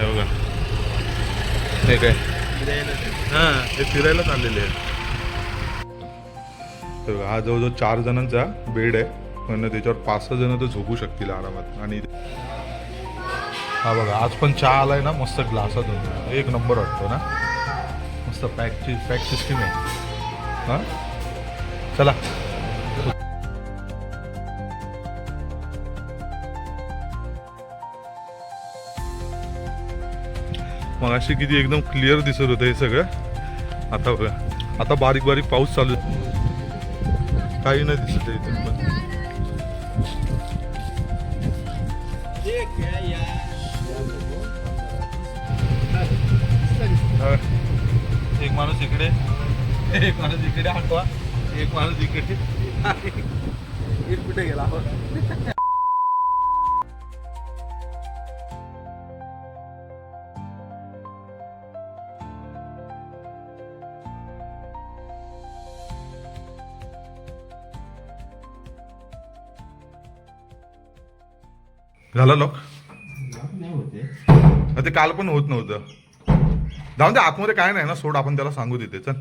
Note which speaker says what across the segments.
Speaker 1: हे बघा, हे काय हां हे फिरायला चाललेले आहे. हे बघा, हा जवळजवळ 4 जणांचा बेड आहे, पण त्याच्यावर 5-6 जण तर झोपू शकतील आरामात. आणि हा बघा, आज पण चहा आलाय ना मस्त ग्लासातून, एक नंबर वाटतो ना, मस्त पॅक सिस्टीम आहे. हां चला, मग अशी किती एकदम क्लिअर दिसत होतं हे सगळं. आता बघा, आता बारीक बारीक पाऊस चालू आहे, काही नाही दिसत आहे इथून पण. एक माणूस इकडे, एक माणूस इकडे हटवा, एक माणूस इकडे, कुठे गेला. झाला लॉक ते काल पण होत नव्हतं. जाऊन दे, आतमध्ये काय नाही ना, सोड, आपण त्याला सांगू देते. चल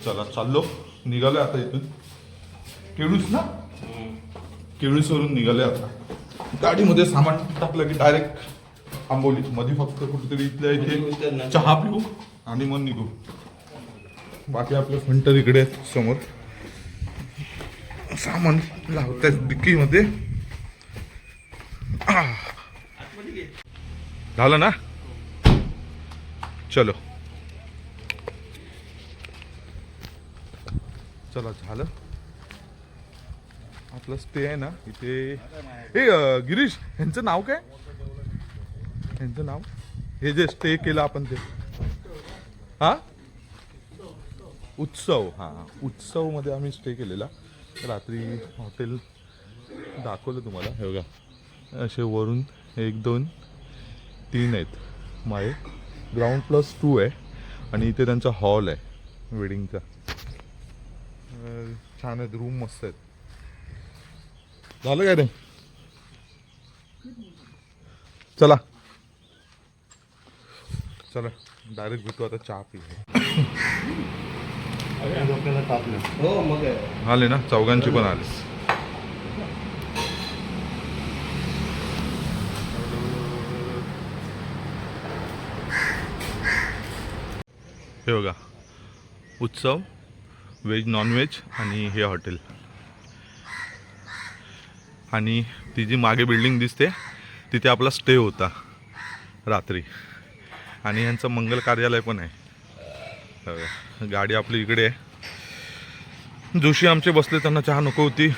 Speaker 1: चला, चाललो, निघालोय आता इथून. केळूस ना, केळूसवरून निघालोय आता. गाडीमध्ये सामान टाकलं की डायरेक्ट आंबोली मध्ये, फक्त कुठेतरी इथल्या इथे चहा पिऊ आणि मग निघू. बाकी आपलं फंटर इकडे समोर, सामान लावतात डिक्कीमध्ये. झालं ना, चलो चला, झालं आपलं स्टे आहे ना इथे. ए गिरीश, ह्यांचं नाव काय, ह्यांचं नाव, हे जे स्टे केलं आपण ते, हा उत्सव, हा उत्सव मध्ये आम्ही स्टे केलेला. रात्री हॉटेल दाखवलं तुम्हाला. हे बघा, असे वरून 1, 2, 3 आहेत माळे, ग्राउंड +2 आहे. आणि इथे त्यांचा हॉल आहे वेडिंगचा. छान आहेत, रूम मस्त आहेत. झालं काय रे, चला चला, डायरेक्ट भेटू आता, चहा पी. आले ना, चौघांची पण आले. हे बघा, उत्सव व्हेज नॉनव्हेज आणि हे हॉटेल. आणि ती जी मागे बिल्डिंग दिसते तिथे आपला स्टे होता रात्री. आणि यांचं मंगल कार्यालय पण आहे. गाडी आपली इकडे आहे. जोशी आमचे बसले, त्यांना चहा नको होती,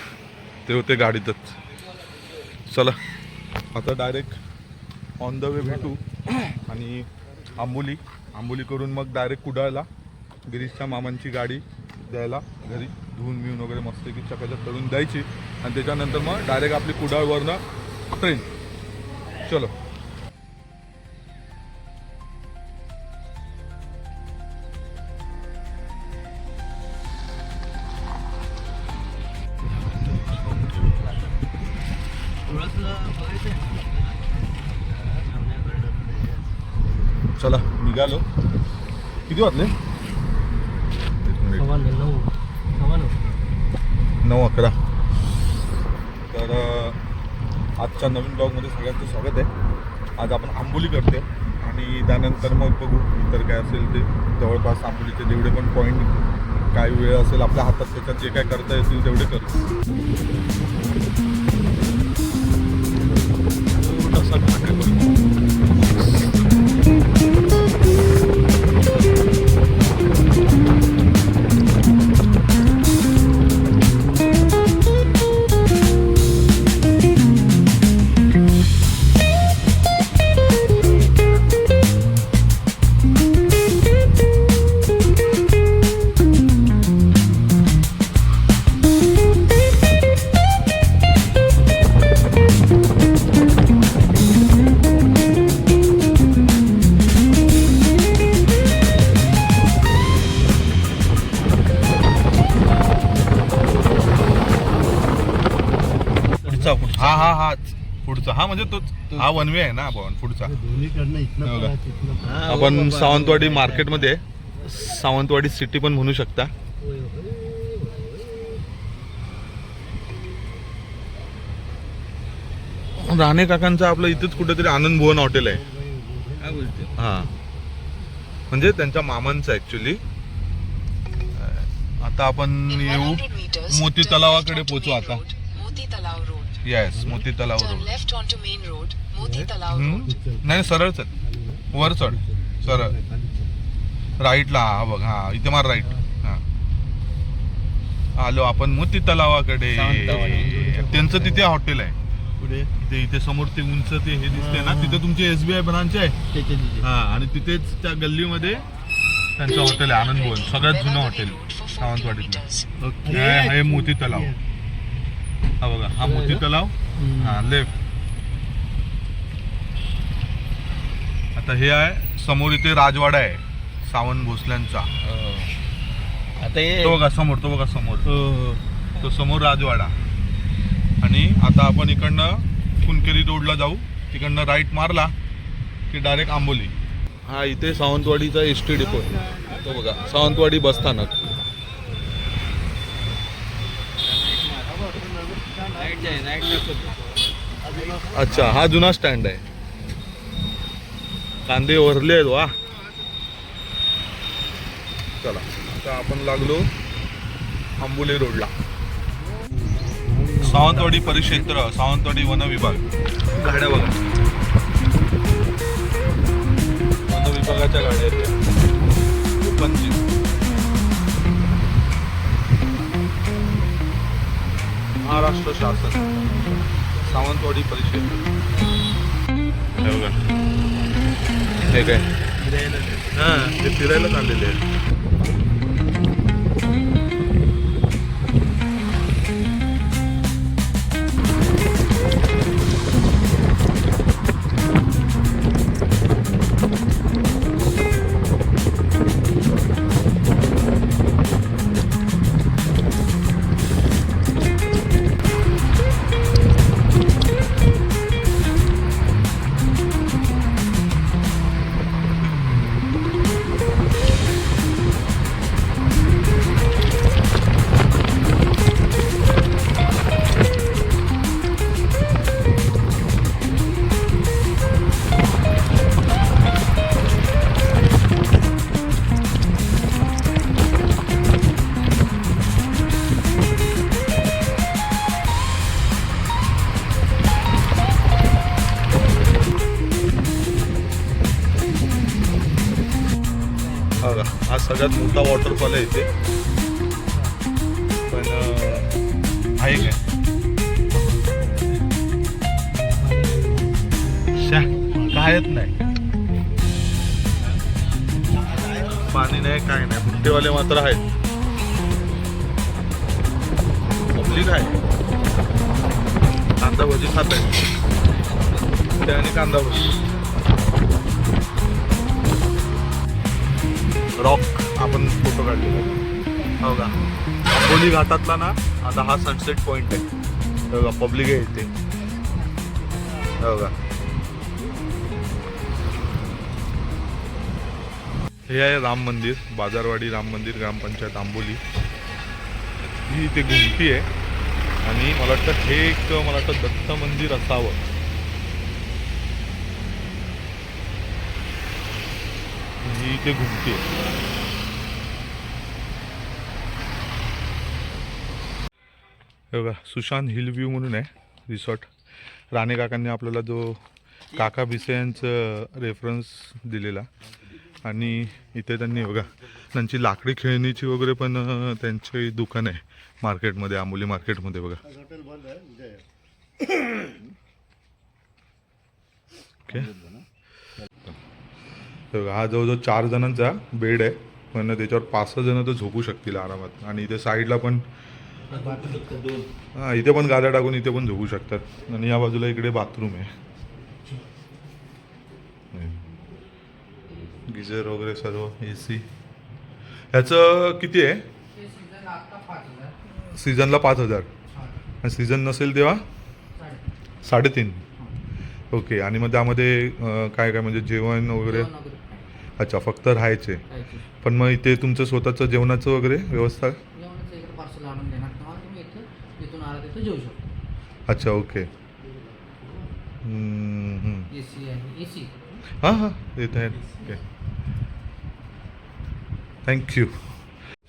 Speaker 1: ते होते गाडीतच. चला आता डायरेक्ट ऑन द वे भेटू. आणि आंबोली करून मग डायरेक्ट कुडाळला गिरीशच्या मामांची गाडी द्यायला घरी, धुवून मिळून वगैरे मस्त की चकाचक करून द्यायची. आणि त्याच्यानंतर मग डायरेक्ट आपली कुडाळवरनं ट्रेन. चलो, चला निघालो. किती वाजले, 9:11. तर आजच्या नवीन ब्लॉगमध्ये सगळ्यांचं स्वागत आहे. आज आपण आंबोली करते आणि त्यानंतर मग बघू इतर काय असेल ते, जवळपास आंबोलीचे जेवढे पण पॉईंट, काय वेळ असेल आपल्या हातात त्याच्यात जे काय करता येतील तेवढे करू. पुढचा हा म्हणजे तो हा वन वे आहे ना आपण पुढचा.
Speaker 2: दोन्हीकडनं इथनं
Speaker 1: हो का?
Speaker 2: पळा, तिथनं पळा.
Speaker 1: आपण सावंतवाडी मार्केटमध्ये सावंतवाडी सिटी पण म्हणू शकता. राणे काकांचं आपलं इथेच कुठेतरी आनंद भुवन हॉटेल आहे.
Speaker 2: काय बोलते?
Speaker 1: हा म्हणजे त्यांच्या मामांचं ऍक्च्युली. आता आपण येऊ मोती तलावाकडे पोहोचू आता.
Speaker 3: मोती तलाव रोड.
Speaker 1: येस मोती तलाव
Speaker 3: Turn
Speaker 1: road.
Speaker 3: left onto main road. मोती तलाव रोड.
Speaker 1: नाही सरळ चल वर चढ सरळ राईटला. हा बघ हा इथे मार राईट. हा आलो आपण मोती तलावाकडे. त्यांचं तिथे हॉटेल आहे
Speaker 2: पुढे
Speaker 1: इथे इथे समोर ते उंच ते हे दिसते ना तिथे तुमची SBI ब्रांच आहे.
Speaker 2: त्याच्या तिथे.
Speaker 1: हा आणि तिथेच त्या गल्लीमध्ये त्यांचं हॉटेल आहे आनंद भवन. सगळ्यात जुनं हॉटेल सावंतवाडीतलं. हे मोती तलाव. हा बघा हा मोती तलाव. हा लेफ्ट. आता हे आहे समोर इथे राजवाडा आहे सावंत भोसल्यांचा.
Speaker 2: आता हे
Speaker 1: तो बघा समोर तो बघा समोर
Speaker 2: हो.
Speaker 1: तो समोर राजवाडा. आणि आता आपण इकडनं कुणकेरी रोडला जाऊ. तिकडनं राईट मारला की डायरेक्ट आंबोली. हा इथे सावंतवाडीचा ST डिपो आहे. तो बघा सावंतवाडी बस स्थानक. अच्छा हा जुना स्टँड आहे. कांदे वरले आहेत वा. चला आता आपण लागलो आंबोली रोडला. सावंतवाडी परिक्षेत्र सावंतवाडी वन विभाग. गाड्या बघा वन विभागाच्या गाड्या आहेत त्या. ओपनची. महाराष्ट्र शासन सावंतवाडी परिक्षेत्र. हे बघा हे काय हा ते फिरायला चाललेले आहेत. बघा हा सगळ्यात मोठा वॉटरफॉल आहे इथे. पण आहे काय कायच नाही. पाणी नाही काय नाही. बुट्टेवाले मात्र आहेत. पब्लिक आहे. कांदा भजी खात आहे. बुट्टे आणि कांदा भजी. रॉक आपण फोटो काढलेला हो का. आंबोली घाटातला ना आता हा सनसेट पॉइंट आहे. हो का पब्लिक आहे इथे. हो का हे आहे राम मंदिर. बाजारवाडी राम मंदिर ग्रामपंचायत आंबोली. ही इथे घुमटी आहे. आणि मला वाटतं हे एक मला वाटतं दत्त मंदिर असावं. ही इथे घुमटी आहे. बघा सुशांत हिल व्ह्यू म्हणून आहे रिसॉर्ट. राणे काकांनी आपल्याला जो काका भिसे यांचं रेफरन्स दिलेला. आणि इथे त्यांनी बघा त्यांची लाकडी खेळणीची वगैरे पण त्यांची दुकान आहे मार्केटमध्ये आंबोली मार्केटमध्ये बघा. ओके बघा हा जवळजवळ 4 जणांचा बेड आहे. पण त्याच्यावर 5-6 जण तर झोपू शकतील आरामात. आणि इथे साईडला पण हां इथे पण गाद्या टाकून इथे पण झोपू शकतात. आणि या बाजूला इकडे बाथरूम आहे. गिझर वगैरे सर्व AC. ह्याचं किती आहे? सीझनला 5,000 आणि सीझन नसेल तेव्हा 3.5. ओके. आणि मग त्यामध्ये काय काय म्हणजे जेवण वगैरे? अच्छा, फक्त राहायचे. पण मग इथे तुमचं स्वतःचं जेवणाचं वगैरे व्यवस्था?
Speaker 4: जेवणाचं इकडे पार्सल आणून देणार तुम्हाला, तुम्ही इथून आला तिथं जेवू शकतो.
Speaker 1: अच्छा, ओके.
Speaker 4: AC आहे, AC.
Speaker 1: हां हां, येत आहे. Okay, thank you.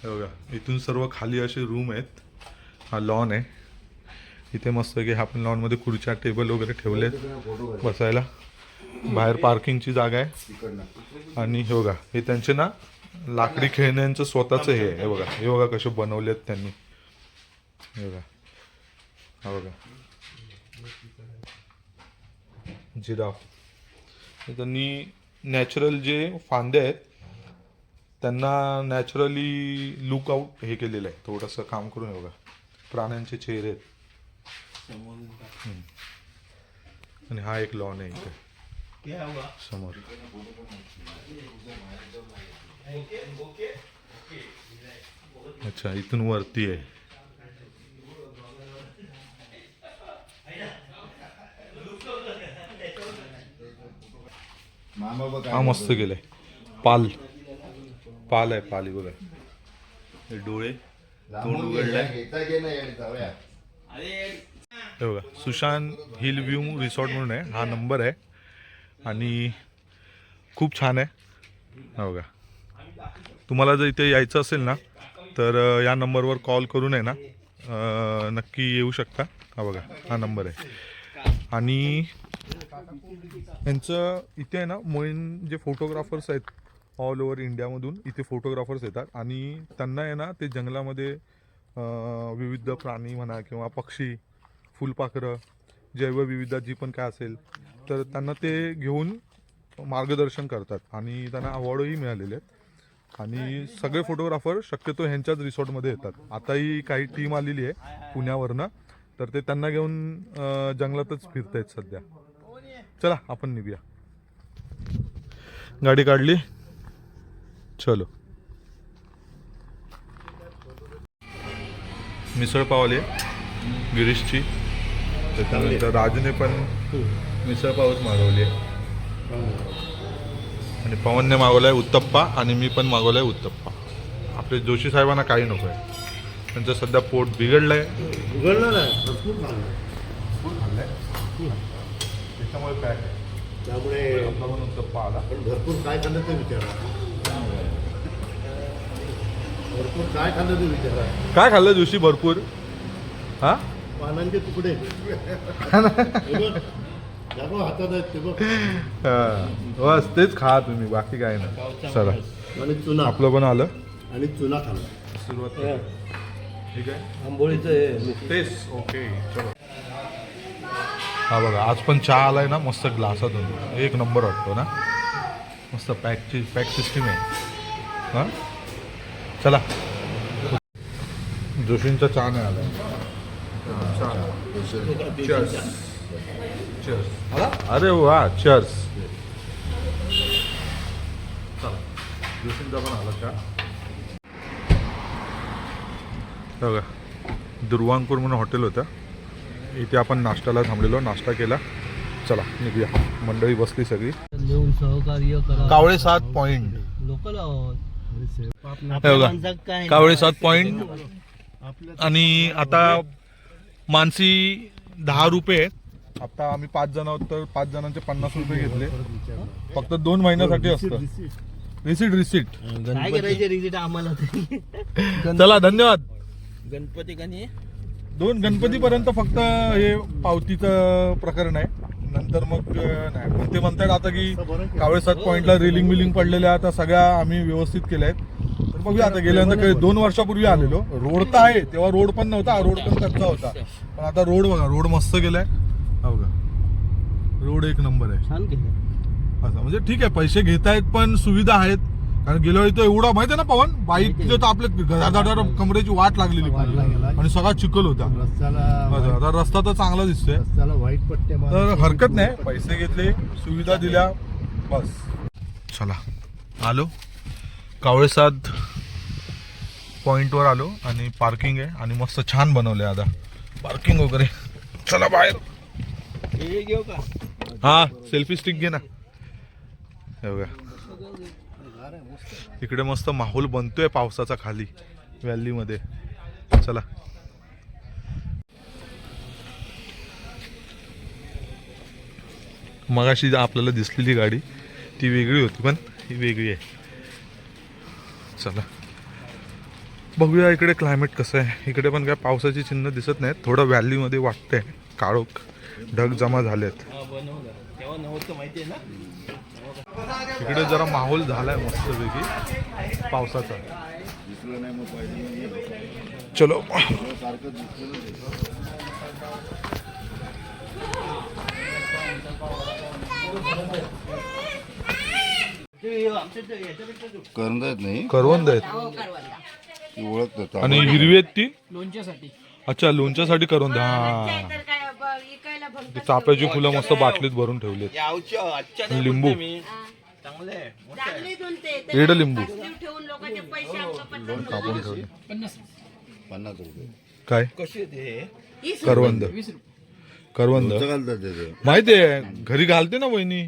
Speaker 1: हे बघा, इथून सर्व खाली असे रूम आहेत. हा लॉन आहे. इथे मस्त की आपण लॉनमध्ये खुर्च्या टेबल वगैरे ठेवलेत बसायला. बाहेर पार्किंगची जागा आहे. आणि हे बघा, हे त्यांचे ना लाकडी खेळण्यांचं स्वतःचं हे आहे. हे बघा, हे बघा कसे बनवलेत त्यांनी. हे बघा, हा बघा जिराफ. त्यांनी नॅचरल जे फांदे आहेत त्यांना नॅचरली लुक आउट हे केलेलं आहे. थोडंसं काम करून हे बघा, प्राण्यांचे चेहरे आहेत. आणि हा एक लॉन आहे इथे समोर. अच्छा, इथून वरती आहे. हा मस्त केलंय. पाल आहे, पाल बघा. हे डोळे, तोंड उघडलंय. हे बघा, सुशांत हिल व्ह्यू रिसॉर्ट म्हणून आहे. हा नंबर आहे आणि खूप छान आहे. हा बघा, तुम्हाला जर इथे यायचं असेल ना तर या नंबरवर कॉल करून आहे ना नक्की येऊ शकता. हा बघा, हा नंबर आहे. आणि यांचं इथे आहे ना मोइन जे फोटोग्राफर्स आहेत ऑल ओव्हर इंडियामधून इथे फोटोग्राफर्स येतात. आणि त्यांना आहे ना ते जंगलामध्ये विविध प्राणी म्हणा किंवा पक्षी, फुलपाखरं, जैवविविधता जी पण काय असेल तर त्यांना ते घेऊन मार्गदर्शन करतात. आणि त्यांना अवॉर्डही मिळालेले आहेत. आणि सगळे फोटोग्राफर शक्यतो ह्यांच्याच रिसॉर्टमध्ये येतात. आताही काही टीम आलेली आहे पुण्यावरनं, तर ते त्यांना घेऊन जंगलातच फिरत आहेत सध्या. चला आपण निघूया. गाडी काढली, चलो. मिसळ पावली गिरीशची. त्याच्यानंतर राजूने पण मिसळ पावच मागवली आहे. आणि पवनने मागवलाय उत्तप्पा आणि मी पण मागवलाय उत्तप्पा. आपले जोशी साहेबांना काही नको आहे. त्यांचं सध्या पोट बिघडलंय.
Speaker 2: उघडलं नाही, भरपूर खाल्लं.
Speaker 1: फुल खाल्लंय त्याच्यामुळे काय,
Speaker 2: त्यामुळे
Speaker 1: आपला पण उत्तप्पा आला.
Speaker 2: पण भरपूर काय खाल्लं ते विचारा. भरपूर काय खाल्लं ते विचारा.
Speaker 1: काय खाल्लं जोशी भरपूर? हा,
Speaker 2: पानांचे तुकडे. हे बघ, दाखव हातात आहेत ते बघ.
Speaker 1: बस तेच खा तुम्ही, बाकी काय नाही. चला,
Speaker 2: आणि चुना,
Speaker 1: आपलं पण आलं.
Speaker 2: आणि चुना खाल्ला.
Speaker 1: सुरुवात ठीक आहे.
Speaker 2: आंबोळीचं
Speaker 1: तेच ओके, चलो. हा बघा, आज पण चहा आलाय ना मस्त ग्लासातून. एक नंबर वाटतो ना, मस्त पॅक सिस्टीम आहे. हां, चला. जोशींचा चहा नाही आलाय. चर्स. अरे वा, चर्स. चला, जोशींचा पण आला चहा. बघा, दुर्वांकूर म्हणून हॉटेल होतं. इथे आपण नाश्त्याला थांबलेलो, नाश्ता केला. चला निघूया. मंडळी बसली सगळी.
Speaker 4: देऊन सहकार्य करा.
Speaker 1: कावळे 7 पॉईंट.
Speaker 4: लोकल आहोत.
Speaker 1: हे बघा, कावळे 7 पॉईंट. आणि आता मानसी 10 रुपये. आता आम्ही 5 जण आहोत तर 5 जणांचे 50 रुपये घेतले. फक्त 2 महिन्यासाठी असतं. रिसीट.
Speaker 4: काय करायचे रिजिट आम्हाला तरी.
Speaker 1: चला, धन्यवाद.
Speaker 4: गणपती कनी
Speaker 1: 2 गणपतीपर्यंत फक्त हे पावतीचं प्रकरण आहे. नंतर मग नाही. पण ते म्हणतात आता की कावळे 7 पॉईंटला रेलिंग बिलिंग पडलेल्या आता सगळ्या आम्ही व्यवस्थित केल्या आहेत. तर बघूया आता. गेल्यानंतर 2 वर्षापूर्वी आलेलो. रोड तर आहे, तेव्हा रोड पण नव्हता. रोड पण कच्चा होता. पण आता रोड बघा, रोड मस्त केलाय. हा बघा, रोड एक नंबर आहे.
Speaker 4: छान केलं.
Speaker 1: असं म्हणजे ठीक आहे, पैसे घेतायत पण सुविधा आहेत. कारण गेल्या वेळी तर एवढा माहिती आहे ना पवन, बाईक तर आपल्या घरादार कमरेची वाट लागलेली आणि सगळा चिखल होता. आता रस्ता तर चांगला दिसतोय.
Speaker 2: रस्त्याला व्हाईट पट्ट्या
Speaker 1: तर हरकत नाही, पैसे घेतले, सुविधा दिल्या, बस. चला, आलो कावळे 7 पॉईंटवर आलो. आणि पार्किंग आहे आणि मस्त छान बनवलंय आता पार्किंग वगैरे. चला बाहेर.
Speaker 4: हे घेऊ का?
Speaker 1: हा सेल्फी स्टिक घे ना. हे बघा इकडे मस्त माहोल बनतोय पावसाचा खाली व्हॅली मध्ये. चला मगाशी आपल्याला दिसलेली गाडी ती वेगळी होती पण ही वेगळी आहे. चला बघूया इकडे क्लायमेट कसं आहे. इकडे पण काय पावसाची चिन्ह दिसत नाहीत. थोडं व्हॅलीमध्ये वाटतंय काळोख ढग जमा झालेत. इकडे जरा माहोल झालाय मस्तपैकी पावसाचा. चलो
Speaker 2: करंद आहेत नाही
Speaker 1: करवंद आहेत
Speaker 2: ती ओळखतात.
Speaker 1: आणि हिरवी आहेत ती.
Speaker 4: लोणच्यासाठी.
Speaker 1: अच्छा लोणच्यासाठी करवंद. हा ती चाफ्याची फुलं मस्त बाटलीत भरून ठेवलीत. लिंबू एड लिंबू कापून ठेवले.
Speaker 2: 50 रुपये
Speaker 1: काय करवंद.
Speaker 4: 20 रुपये.
Speaker 1: करवंद
Speaker 2: घालतात त्याचे.
Speaker 1: माहितीये घरी घालते ना वहिनी.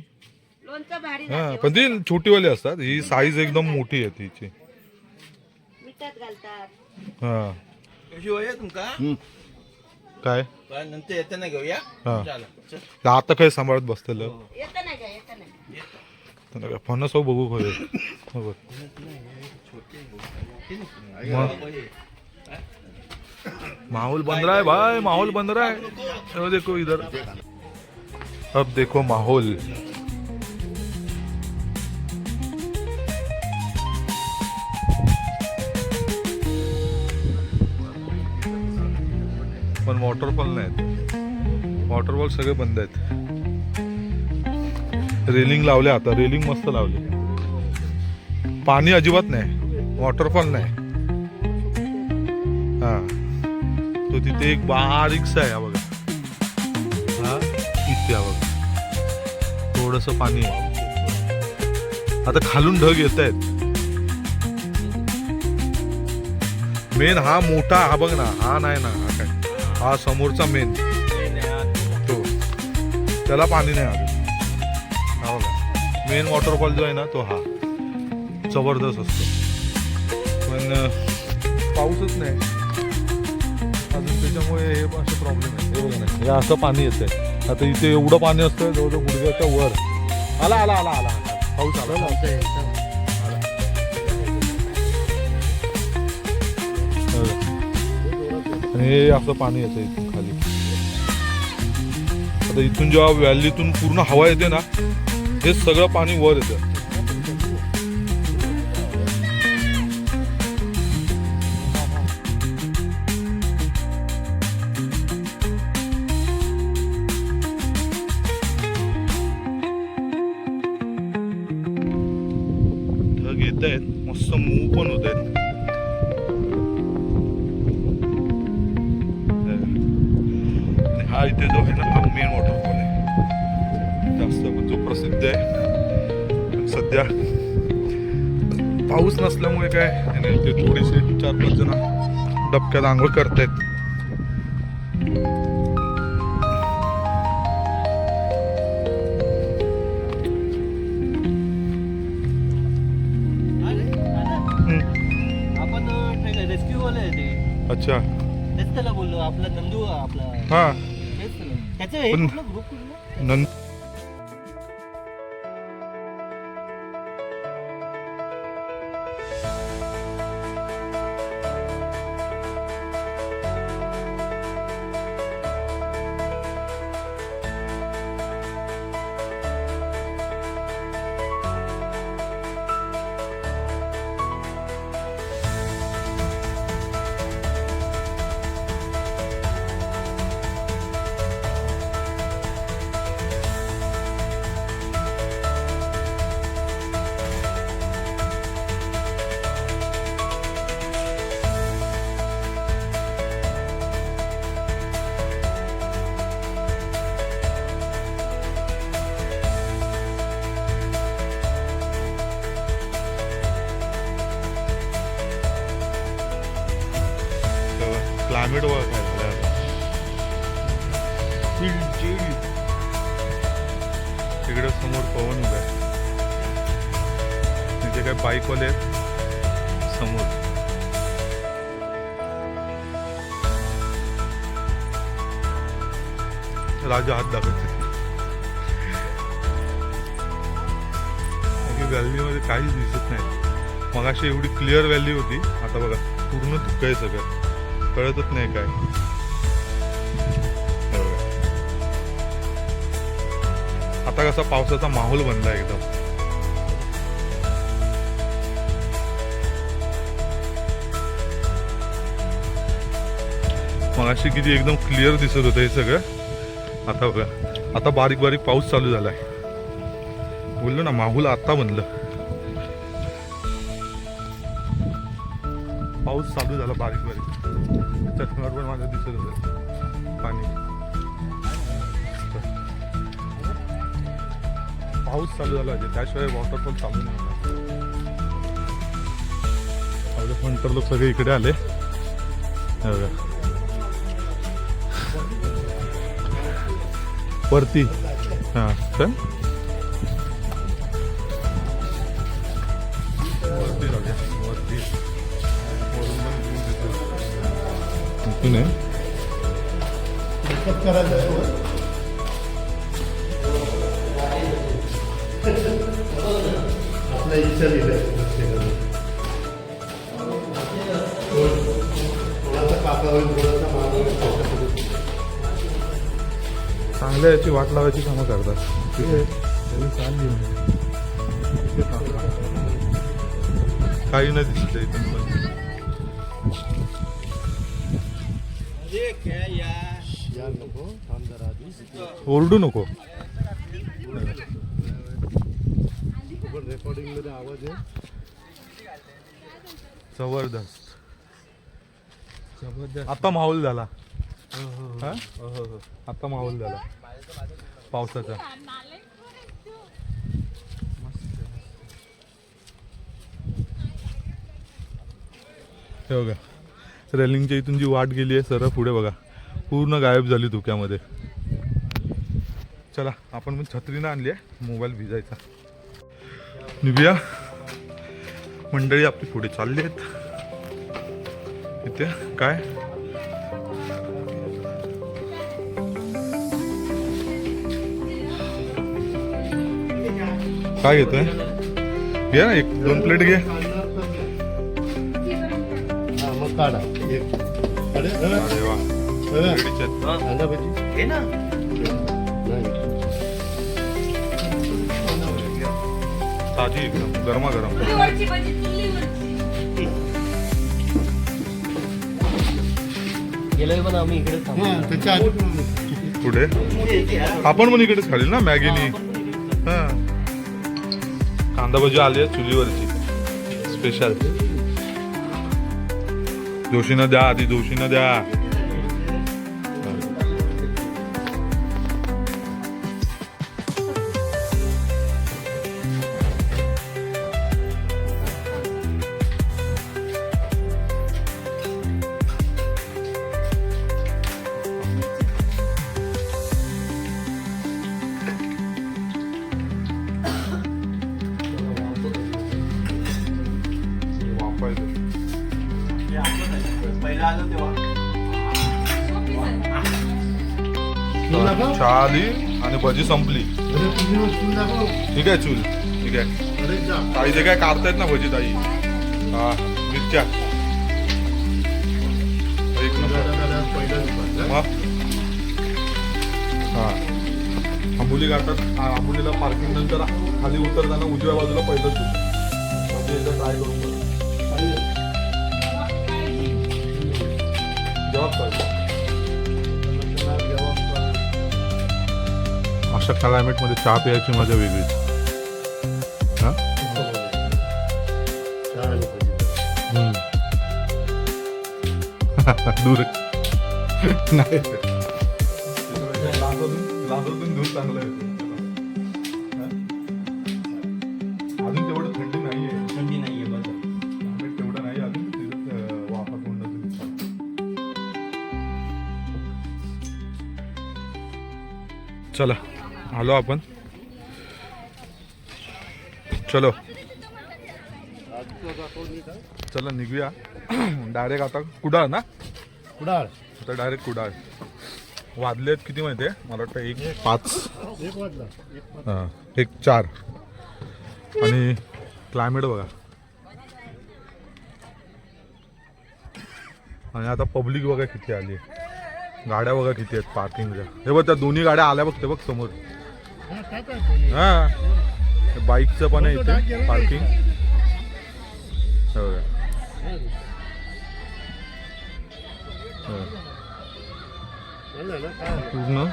Speaker 5: लोणचं भारी
Speaker 1: हा पण ती छोटीवाली असतात. ही साईज एकदम मोठी आहे तिची.
Speaker 5: मिठात घालतात.
Speaker 1: हा
Speaker 6: कशी होय तुमका
Speaker 1: काय
Speaker 6: नंतर येताना घेऊया.
Speaker 1: हा आता काय सांभाळत बसतेलं.
Speaker 5: येतं नाही का येतं नाही.
Speaker 1: फणस बघू खरं. माहौल बन रहा है भाई माहौल बन रहा है. वो देखो इधर अब देखो माहौल. पण वॉटरफॉल नाहीत. वॉटरफॉल सगळे बंद आहेत. रेलिंग लावले आता. रेलिंग मस्त लावली. पाणी अजिबात नाही. वॉटरफॉल नाही. हा तो तिथे एक बारीकसा आहे बघा. हा इथे बघा थोडस पाणी आहे. आता खालून ढग येत आहेत. मेन हा मोठा हा बघ ना. हा नाही ना हा काय हा समोरचा मेन तो त्याला पाणी नाही आलं. हा बघा मेन वॉटरफॉल जो आहे ना तो हा जबरदस्त असतो. पण पाऊसच नाही अजून त्याच्यामुळे हे असे प्रॉब्लेम आहे. हे बघा ना हे असं पाणी येतंय. आता इथे एवढं पाणी असतं जवळजवळ गुडघ्याच्या वर. आला आला आला आला पाऊस आला ना. आणि हे असं पाणी येतं इथून खाली. आता इथून जेव्हा व्हॅलीतून पूर्ण हवा येते ना हे सगळं पाणी वर येतं. ढग येत आहेत मस्त मूव पण होत आहेत. हा इथे जो आहे ना हा मेन वॉटरफॉल आहे जास्त जो प्रसिद्ध आहे. सध्या पाऊस नसल्यामुळे काय आणि ते थोडेसे 4-5 जण डबक्यात आंघोळ करतायत.
Speaker 6: आपण रेस्क्यू वाले आहे ते.
Speaker 1: अच्छा
Speaker 6: तेच त्याला बोललो आपला नंदू आपला
Speaker 1: हा
Speaker 6: तेच त्याला. त्याचं हे
Speaker 1: पण-
Speaker 6: कुठलं ग्रुप कुठलं
Speaker 1: नंद क्लायमेट वर काय झालं आता. इकडे समोर पवन उभा आहे. तिथे काय बाईकवाले आहेत समोर. राजा हात दाखवते. व्हॅलीमध्ये काहीच दिसत नाही. मग अशी एवढी क्लिअर व्हॅली होती, आता बघा पूर्ण धुकं आहे सगळं, कळतच नाही काय. हे बघा. आता कसा पावसाचा माहोल बनला एकदम. मग अशी किती एकदम क्लिअर दिसत होतं हे सगळं. आता बघा, आता बारीक बारीक पाऊस चालू झालाय. बोललो ना माहोल आता बनलं. पाऊस चालू झाला बारीक बारीक. चष्म्यावर पण माझं दिसत होतं पाणी. पाऊस चालू झाला आहे, त्याशिवाय वॉटरफॉल चालू नाही होणार. आपले फंटर लोक सगळे इकडे आले. हे बघा. वरती हां चल वरती जाऊया. वरती वरून पण view दिसेल. इथून आहे.
Speaker 2: मेकअप करायचं आहे वर. आपल्या इच्छा लिहिल्या थोडासा काका होईल, थोडासा मागं होईल.
Speaker 1: चांगल्या याची वाट लावायची कामं करतात. काही नाही दिसत इथून पण.
Speaker 2: या नको थांब जरा आधी.
Speaker 1: ओरडू नको.
Speaker 2: रेकॉर्डिंग मध्ये आवाज आहे.
Speaker 1: जबरदस्त आता माहोल झाला. हा? आता माहोल झाला पावसाचा. हे बघा, रेलिंगच्या इथून जी वाट गेली आहे सरळ पुढे बघा, पूर्ण गायब झाली धुक्यामध्ये. चला आपण पण छत्रीनं आणली आहे, मोबाईल भिजायचा. निघूया. मंडळी आपली पुढे चालली आहेत. इथे काय काय घेतोय? घे ना, 1-2 प्लेट घे.
Speaker 2: हा मग काढा एक. अरे
Speaker 1: अरे वा.
Speaker 2: कांदा भजी
Speaker 6: हे ना
Speaker 2: नाही.
Speaker 1: ताजी एकदम गरमागरम.
Speaker 6: गेलोय पण आम्ही इकडे
Speaker 2: हा, त्याच्या आधी पण
Speaker 1: पुढे आपण पण इकडेच खाली ना मॅगीनी. हा, कांदा भजी आली आहे चुलीवरची स्पेशल. जोशीनं द्या आधी, जोशीनं द्या.
Speaker 6: पहिला आलो तेव्हा
Speaker 1: चहा आली आणि भजी संपली.
Speaker 2: अरे तुम्ही उचलून दाखव.
Speaker 1: ठीक आहे चूल. ठीक आहे
Speaker 2: अरे जा.
Speaker 1: ताई जे काय काढतायत ना भजी ताई. हा मिरच्या एक नंबर.
Speaker 2: पहिलं दुकान.
Speaker 1: मग हा आंबोली घाटात आंबोलीला पार्किंग नंतर खाली उतरताना उजव्या बाजूला पहिलं चूल. म्हणजे एकदा ट्राय करून बघ. जवाब पाहिजे. अशा क्लायमेटमध्ये चहा प्यायची मजा वेगळीच. हा
Speaker 2: चहा आणि भजी.
Speaker 1: दूर नाही लांबून दूर चांगलं आहे. हा? अजून तेवढं थंडी नाहीये.
Speaker 6: थंडी नाहीये बघ.
Speaker 1: तेवढं नाही अजून. तिथं वाफा तोंडातून दिसतात. चला आलो आपण. चलो चला निघूया डायरेक्ट आता कुडाळ ना
Speaker 2: कुडाळ
Speaker 1: आता डायरेक्ट कुडाळ वाजलेत किती माहिती आहे मला वाटतं 1:05
Speaker 2: 1 वाजला
Speaker 1: 1:04 आणि क्लायमेट बघा आणि आता पब्लिक बघा किती आली गाड्या बघा किती आहेत पार्किंगच्या हे बघ त्या दोन्ही गाड्या आल्या बघ ते बघ समोर हा बाईकचं पण आहे इथे पार्किंग पूर्ण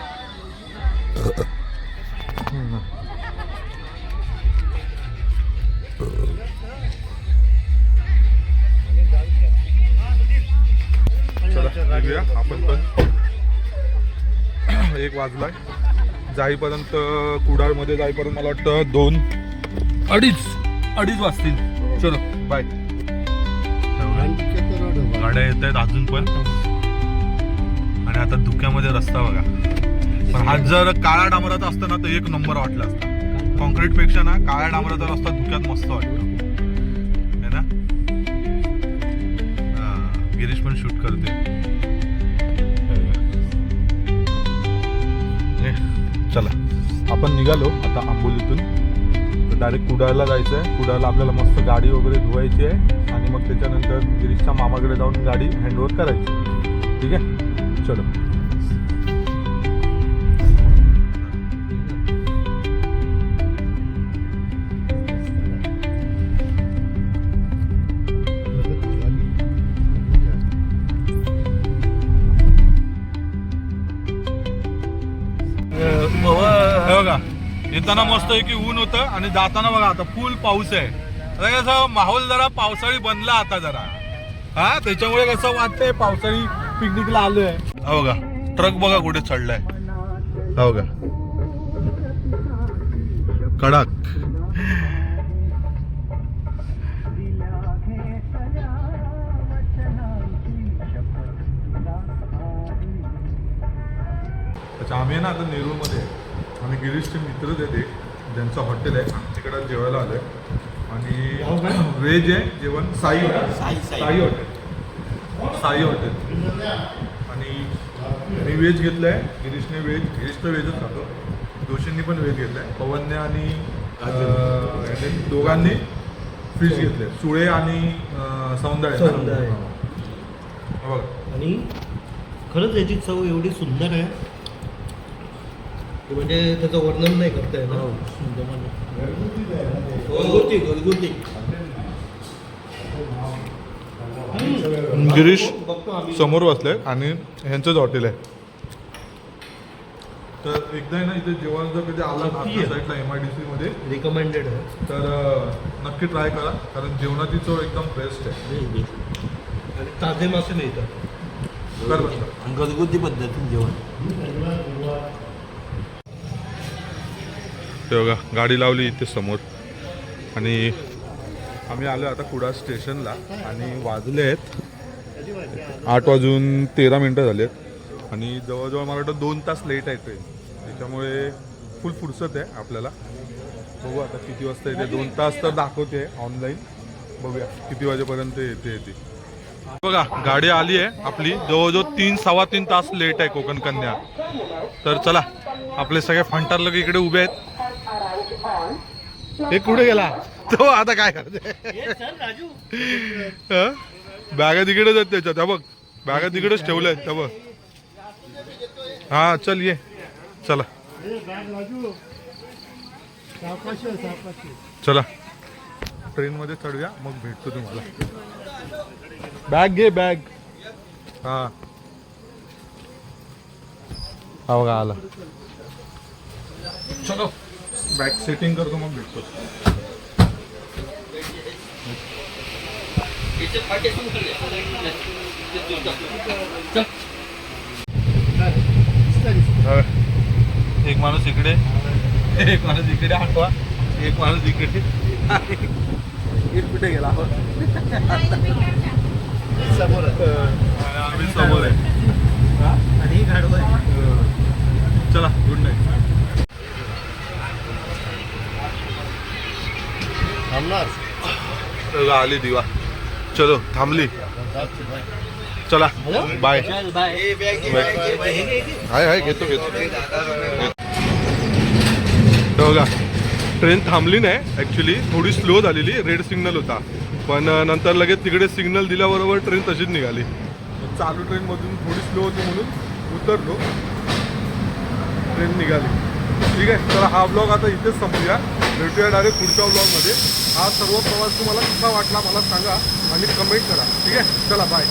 Speaker 1: चला निघूया आपण पण 1 वाजलाय जाईपर्यंत कुडाळमध्ये जाईपर्यंत मला वाटतं 2-2:30 वाजतील चलो बाय गाड्या येत आहेत अजून पण आणि आता धुक्यामध्ये रस्ता बघा पण हा जर काळ्या डांबराचा असता ना तर 1 नंबर वाटला असता कॉन्क्रीट पेक्षा ना काळ्या डांबराचा रस्ता धुक्यात मस्त वाटतो है ना गिरीश पण शूट करते चला आपण निघालो आता आंबोलीतून डायरेक्ट कुडाळला जायचं आहे कुडाळला आपल्याला मस्त गाडी वगैरे धुवायची आहे आणि मग त्याच्यानंतर गिरीशच्या मामाकडे जाऊन गाडी हँडओव्हर करायची ठीक आहे चलो बघा येताना मस्त आहे की ऊन होतं आणि जाताना बघा आता फुल पाऊस आहे आता कसं माहोल जरा पावसाळी बनला आता जरा हा त्याच्यामुळे कसं वाटतंय पावसाळी पिकनिकला आलोय हा बघा ट्रक बघा कुठे चढलाय हा बघा कडक अच्छा आम्ही आहे ना आता नेरूळमध्ये आणि गिरीशचे मित्रच आहेत एक ज्यांचं हॉटेल आहे तिकडं जेवायला आलोय आणि व्हेज आहे जेवण साई हॉटेल साई हॉटेल आणि मी व्हेज घेतलंय गिरीशने व्हेज गिरीश तर व्हेजच खातो दोषींनी पण व्हेज घेतलंय पवनने आणि दोघांनी फिश घेतले सुळे आणि सौंदर्य बघा
Speaker 2: आणि खरंच याची चव एवढी सुंदर आहे म्हणजे त्याचं वर्णन नाही करता येणार घरगुती
Speaker 1: गिरीश समोर बसले आणि ह्यांचंच हॉटेल आहे तर एकदा आहे ना इथे जेवण जर कधी आला आपल्या साईडला MIDC मध्ये
Speaker 2: रिकमेंडेड आहे
Speaker 1: तर नक्की ट्राय करा कारण जेवणाची चव एकदम बेस्ट आहे
Speaker 2: आणि ताजे मासे मिळतात
Speaker 1: कर बसला
Speaker 6: घरगुती पद्धतीने जेवण
Speaker 1: ते बघा गाडी लावली इथे समोर आणि आम्ही आलो आता कुडाळ स्टेशनला आणि वाजले आहेत 8:13 झालेत आणि जवळजवळ मला वाटतं 2 तास लेट आहे ट्रेन त्याच्यामुळे फुल फुरसत आहे आपल्याला बघू आता किती वाजता येते 2 तास तर दाखवते ऑनलाईन बघूया किती वाजेपर्यंत येते बघा गाडी आली आहे आपली जवळजवळ 3-3.25 तास लेट आहे कोकण कन्या तर चला आपले सगळे फंटार लोक इकडे उभे आहेत हे कुठे गेला तो आता काय करते बॅगा तिकडेच आहेत त्याच्यात हा बघ बॅगा तिकडेच ठेवल्या आहेत त्या बघ हा चल ये चला चला ट्रेनमध्ये चढूया मग भेटतो तुम्हाला बॅग घे बॅग हा हा बघा आला चलो बॅग सेटिंग करतो मग भेटतो एक माणूस इकडे एक माणूस इकडे हटवा एक माणूस इकडे कुठे गेला
Speaker 2: समोर
Speaker 1: आम्ही समोर आहे
Speaker 2: आणि गाडवा
Speaker 1: चला गुड नाईट
Speaker 2: थांबणार
Speaker 1: बघा, आली दिवा. चलो थांबली. चला बाय. हाय घेतो बघा. ट्रेन थांबली नाही ॲक्च्युली, थोडी स्लो झालेली. रेड सिग्नल होता, पण नंतर लगेच तिकडे सिग्नल दिल्याबरोबर ट्रेन तशीच निघाली. चालू ट्रेनमधून थोडी स्लो होती म्हणून उतरलो, ट्रेन निघाली. ठीक आहे, तर हा ब्लॉग आता इथेच संपूया. भेटूया डायरेक्ट पुढच्या ब्लॉगमध्ये. हा सर्व प्रवास तुम्हाला कसा वाटला मला सांगा आणि कमेंट करा. ठीक आहे, चला बाय.